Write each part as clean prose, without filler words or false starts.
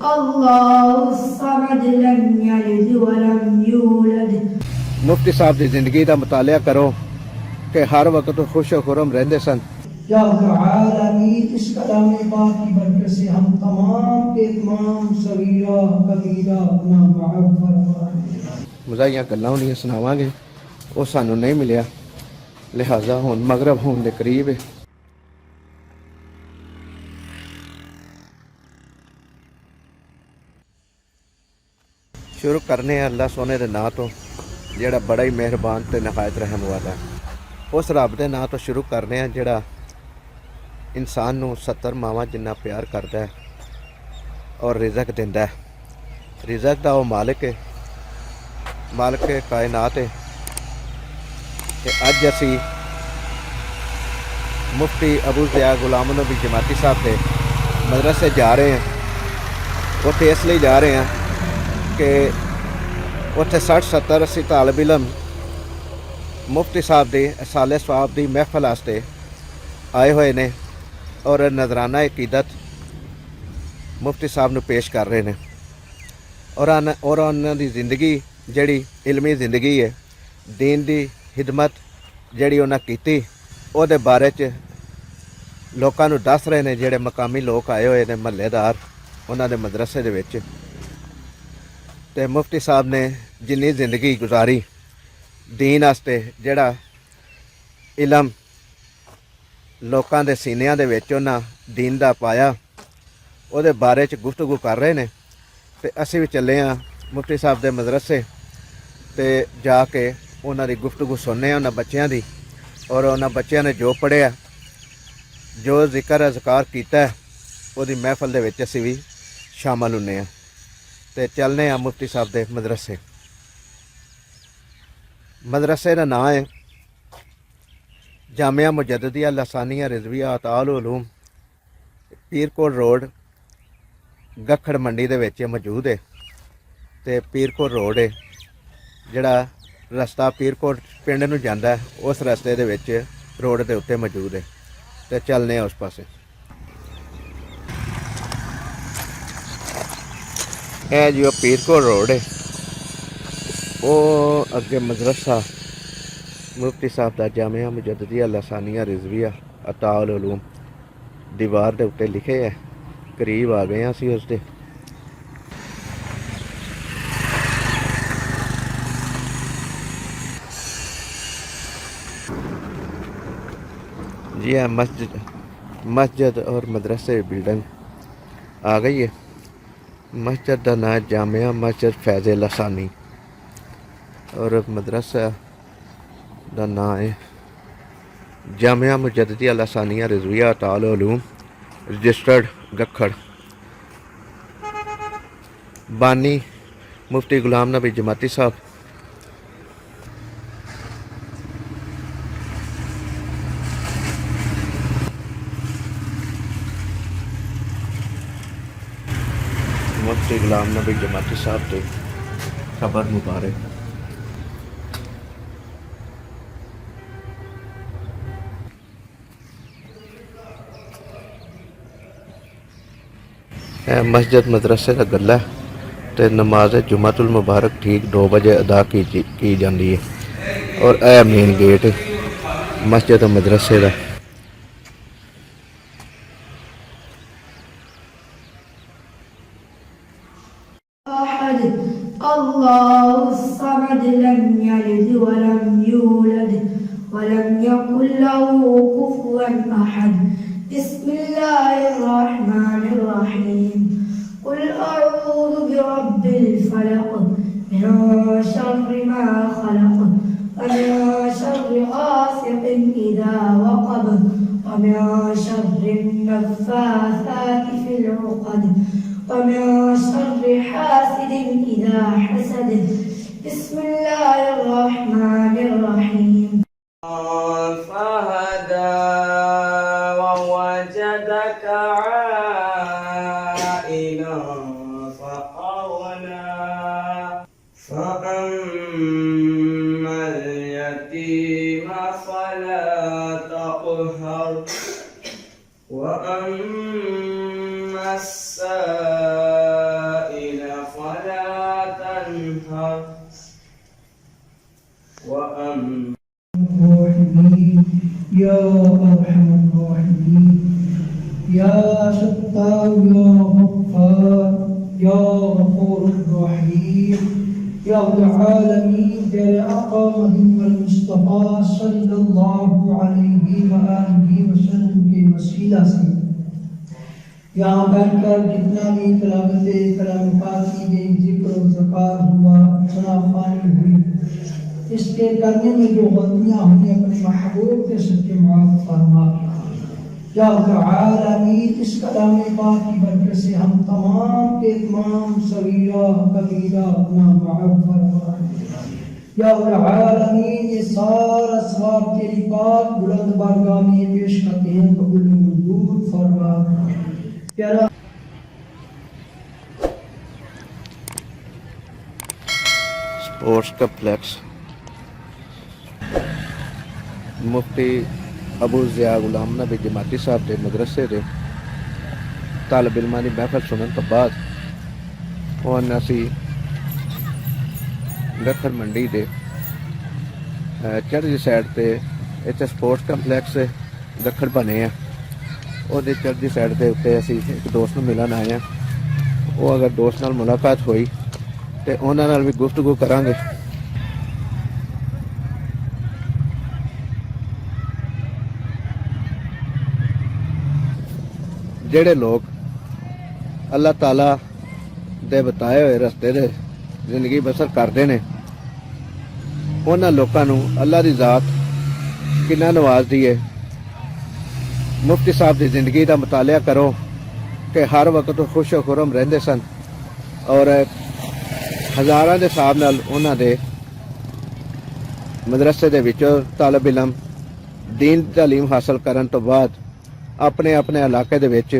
الله الصمد لم يلد ولم يولد। मुफ्ती साहब की जिंदगी का मुतालिया करो कि हर वक्त खुश खुरम रहते सन। या आलमीन, इस कलाम पाक की बरकत से हम तमाम के तमाम सगीरा कबीरा गुनाह माफ फरमा। मज़ाहिया गल्लां होंदियां सुनावांगे, वो सानू नहीं मिलिया, लिहाजा हुण मगरब होने के करीब है। शुरू करने अल्लाह सोने के नाँ तो जिहड़ा बड़ा ही मेहरबान ते नहायत रहम वाला है। उस रब के नाँ तो शुरू करने जिहड़ा इंसान नू 70 मावां जिन्ना प्यार करता है और रिज़क दिंदा है। रिज़क दा वो मालिक है, मालिक कायनात है। अज असी मुफ्ती अबू ज़िया गुलाम नबी जमाती साहब के मदरसे जा रहे हैं। उत्थे इसलिए जा रहे हैं कि उत्थे 60-70-80 तालिब इलम मुफ्ती साहब की साले सवाब की महफिल वास्ते आए हुए ने और नजराना अकीदत मुफ्ती साहब नू पेश कर रहे हैं। और उन्होंने जिंदगी जड़ी इलमी जिंदगी है, दीन की खिदमत जड़ी उन्हें की ਉਹਦੇ बारे च लोगों को दस रहे हैं। ਜਿਹੜੇ मकामी लोग आए हुए हैं महल्लेदार उन्होंने मदरसे ਦੇ ਵਿੱਚ ਤੇ मुफ्ती साहब ने जिन्नी जिंदगी गुजारी दीन वास्ते ਜਿਹੜਾ इलम लोगों के सीनिया ਦੇ ਵਿੱਚ ਉਹਨਾਂ दीन ਦਾ पाया ਉਹਦੇ बारे च गुफ्तगू कर रहे हैं। तो असी भी चले हाँ मुफ्ती साहब के मदरसे ते जाके उन्होंने गुफ्तगू सुनने उन्होंने बच्चों की और उन्होंने बच्चों ने जो पढ़िया जो जिक्र अज़कार किया वो महफल दे विच असी भी शामिल होने हैं। तो चलने हैं मुफ्ती साहब के मदरसे। मदरसे का नाम है जामिया मुजद्दिदिया लसानिया रिजविया अताउल उलूम, पीरकोट रोड गखड़ मंडी दे विच मौजूद है। तो पीरकोट रोड है जिहड़ा रस्ता पीरकोट पिंड नूं जांदा है, उस रस्ते दे विच रोड के उत्ते मौजूद है। तो चलने उस पासे। है जी वो पीरकोट रोड है, वो अगे मदरसा मुफ्ती साहब का जामिया मुजद्दिदिया लसानिया रिजविया अताउल उलूम दीवार के उत्ते लिखे है। करीब आ गए असी उसके। जी हाँ, मस्जिद और मदरसे बिल्डिंग आ गई है। मस्जिद का नाम जामिया मस्जिद फैज़ लसानी और मदरसा का नाम है जामिया मुजद्दिदिया लसानिया रिजविया अताउल उलूम रजिस्टर्ड गखड़। बानी मुफ्ती गुलाम नबी जमाती साहब। मुफ्ती गुलाम नबी जमाती साहब के खबर मुबारक। मस्जिद मदरसे का गला तो नमाज जुमातुल मुबारक ठीक 2 बजे अदा की जाती है। और यह मेन गेट मस्जिद मदरसे का। الله الصمد لم يلد ولم يولد ولم يكن له كفوا أحد। بسم الله الرحمن الرحيم قل أعوذ برب الفلق من شر ما خلق ومن شر غاسق إذا وقب ومن شر النفاثات في العقد ومن شر حاسد إذا حسد. بسم الله الرحمن الرحيم. فهدى ووجدك عائلا فأغنى فأما اليتيم فلا تقهر وأما السائل या अरहमर राहिमीन या सत्तार या गफ्फार या गफूरुर रहीम या रब्बुल आलमीन तेरे आका मोहम्मद मुस्तफ़ा सल्लल्लाहु अलैहि व आलिहि वसल्लम के वसीला से यहाँ बैठकर जितना भी तिलावत कलाम पाक की गई, जिक्र और ज़कार हुआ, सना पानी हुई, इसके करने में जो गलतियाँ हुई अपने महबूब के सच्चे माफ़ फरमा। या आलमीन इस कलाम पाक की बरकत से हम तमाम के तमाम सगीरा कबीरा गुनाह माफ़ फरमा। या आलमीन ये सारा सवाब तेरी पाक बुलंद बारगाह में पेश करते हैं, कबूल मंजूर फरमा। प्यारा स्पोर्ट्स कम्प्लेक्स मुफ्ती अबू ज़िया गुलाम नबी जमाती साहब के मदरसे के तालब इल्मां दी महफिल सुनने तो बाद उन्होंने असी गखड़ मंडी के चढ़ी साइड से इतने स्पोर्ट्स कम्प्लैक्स गखड़ बने हैं, ਉਹਦੇ ਚੜ੍ਹਦੀ ਸਾਈਡ ਦੇ ਉੱਤੇ ਅਸੀਂ ਇੱਕ ਦੋਸਤ ਨੂੰ ਮਿਲਣ ਆਏ ਹਾਂ। ਉਹ ਅਗਰ ਦੋਸਤ ਨਾਲ ਮੁਲਾਕਾਤ ਹੋਈ ਤੇ ਉਹਨਾਂ ਨਾਲ ਵੀ ਗੁਫ਼ਤਗੂ ਕਰਾਂਗੇ। ਜਿਹੜੇ ਲੋਕ ਅੱਲਾਹ ਤਾਲਾ ਦੇ ਬਤਾਏ ਹੋਏ ਰਸਤੇ ਦੇ ਜ਼ਿੰਦਗੀ ਬਸਰ ਕਰਦੇ ਨੇ, ਉਹਨਾਂ ਲੋਕਾਂ ਨੂੰ ਅੱਲਾਹ ਦੀ ਜ਼ਾਤ ਕਿੰਨਾ ਨਵਾਜ਼ਦੀ ਹੈ। मुफ्ती साहब की जिंदगी का मुतालिया करो कि हर वक्त खुश खुरम रहते सन और हज़ारों के हिसाब नाल उन्हां दे मदरसे दे विचों तालब इलम दीन तालीम हासिल करन तो बाद अपने अपने इलाके दे विच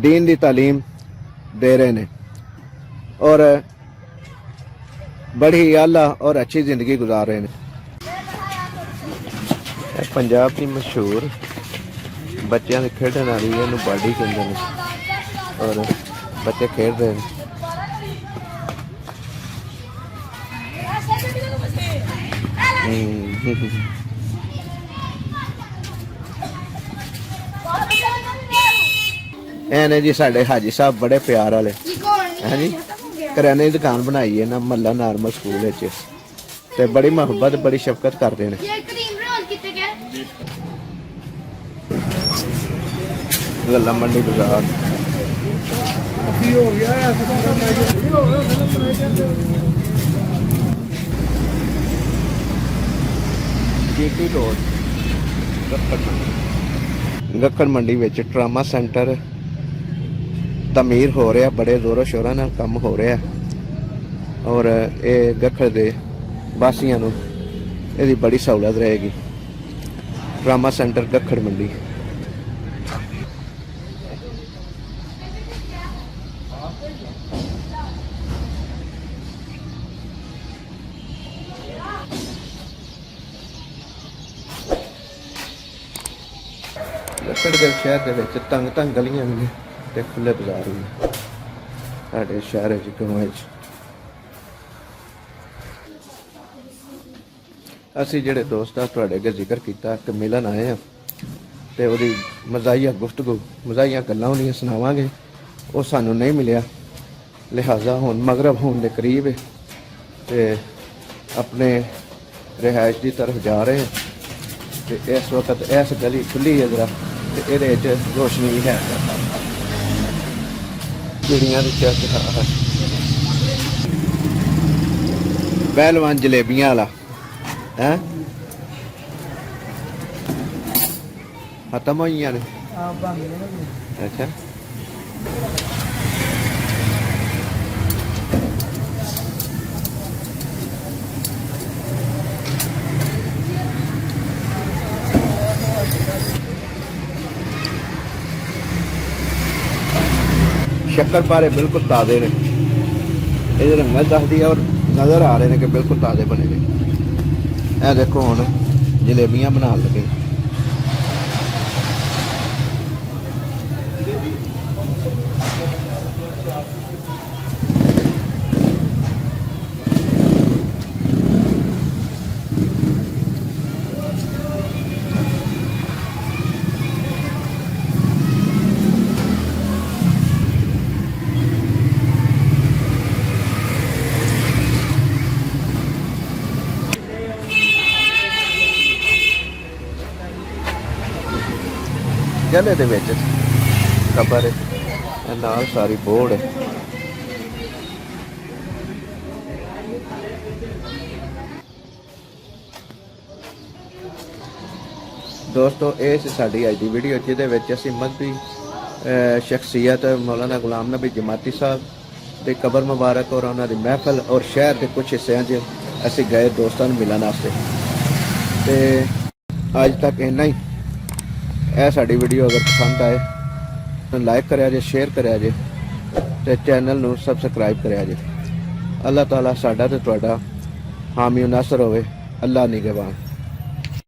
दीन की तालीम दे रहे हैं और बड़ी आला और अच्छी जिंदगी गुजार रहे हैं। पंजाब की मशहूर बच्चों के खेडने वाली इन्हू बाडी कहते हैं और बच्चे खेड रहे हैं। ने जी साडे हाजी साहब बड़े प्यार वाले है जी, करियाने की दुकान बनाई है ना महला नॉर्मल स्कूल ते बड़ी मोहब्बत बड़ी शफकत करते हैं। गल्ला मंडी बाजार गक्खड़ मंडी विच ट्रामा सेंटर तमीर हो रहा, बड़े जोरों शोरों नाल काम हो रहा और ये गक्खड़ दे वासियों नूं इहदी बड़ी सहूलत रहेगी। ट्रामा सेंटर गक्खड़ मंडी। गक्खड़ के शहर के विच तंग तंग गलियां भी ते खुले बाजार भी साडे शहर गाँव असी जिहड़े दोस्त आ तुहाडे अगे जिक्र कीता कि मिलन आए हैं ते ओहदी मज़ाहिया गुफ्तगू मज़ाहिया गल्लां उहदियां सुनावांगे। वो सानू नहीं मिलिया, लिहाजा हुण मगरब होने के करीब है ते अपने रिहाइश की तरफ जा रहे हैं ते इस वक्त इस गली खुली है जरा ते इहदे च रोशनी भी है। चिड़ियां दी चहचहा है। पहलवान जलेबियां वाला है खत्म हुई ने। अच्छा शक्करपारे बिल्कुल ताज़े ने, ये रंगत दसदी है और नज़र आ रहे हैं कि बिल्कुल ताज़े बने ने। यह देखो हुण जलेबियां बना लगे। ਜੰਗਲ ਦੇ ਵਿੱਚ ਕਬਰ ਹੈ ਨਾਲ ਸਾਰੀ ਬੋੜ ਹੈ। ਦੋਸਤੋ ਇਹ ਸੀ ਸਾਡੀ ਅੱਜ ਦੀ ਵੀਡੀਓ ਜਿਹਦੇ ਵਿੱਚ ਅਸੀਂ ਮਜ਼ਹਬੀ ਸ਼ਖਸੀਅਤ ਮੌਲਾਨਾ ਗੁਲਾਮ ਨਬੀ ਜਮਾਤੀ ਸਾਹਿਬ ਦੇ ਕਬਰ ਮੁਬਾਰਕ ਔਰ ਉਹਨਾਂ ਦੀ ਮਹਿਫਲ ਔਰ ਸ਼ਹਿਰ ਦੇ ਕੁਝ ਹਿੱਸਿਆਂ 'ਚ ਅਸੀਂ ਗਏ ਦੋਸਤਾਂ ਨੂੰ ਮਿਲਣ ਵਾਸਤੇ। ਤੇ ਅੱਜ ਤੱਕ ਇੰਨਾ ਹੀ। ਇਹ ਸਾਡੀ ਵੀਡੀਓ ਅਗਰ ਪਸੰਦ ਆਏ ਤਾਂ ਲਾਈਕ ਕਰਿਆ ਜੇ, ਸ਼ੇਅਰ ਕਰਿਆ ਜੇ ਤੇ ਚੈਨਲ ਨੂੰ ਸਬਸਕ੍ਰਾਈਬ ਕਰਿਆ ਜੇ। ਅੱਲਾਹ ਤਾਲਾ ਸਾਡਾ ਤੇ ਤੁਹਾਡਾ ਹਾਮੀ ਨਾਸਰ ਹੋਵੇ। ਅੱਲਾਹ ਨਿਗਹਿਬਾਨ।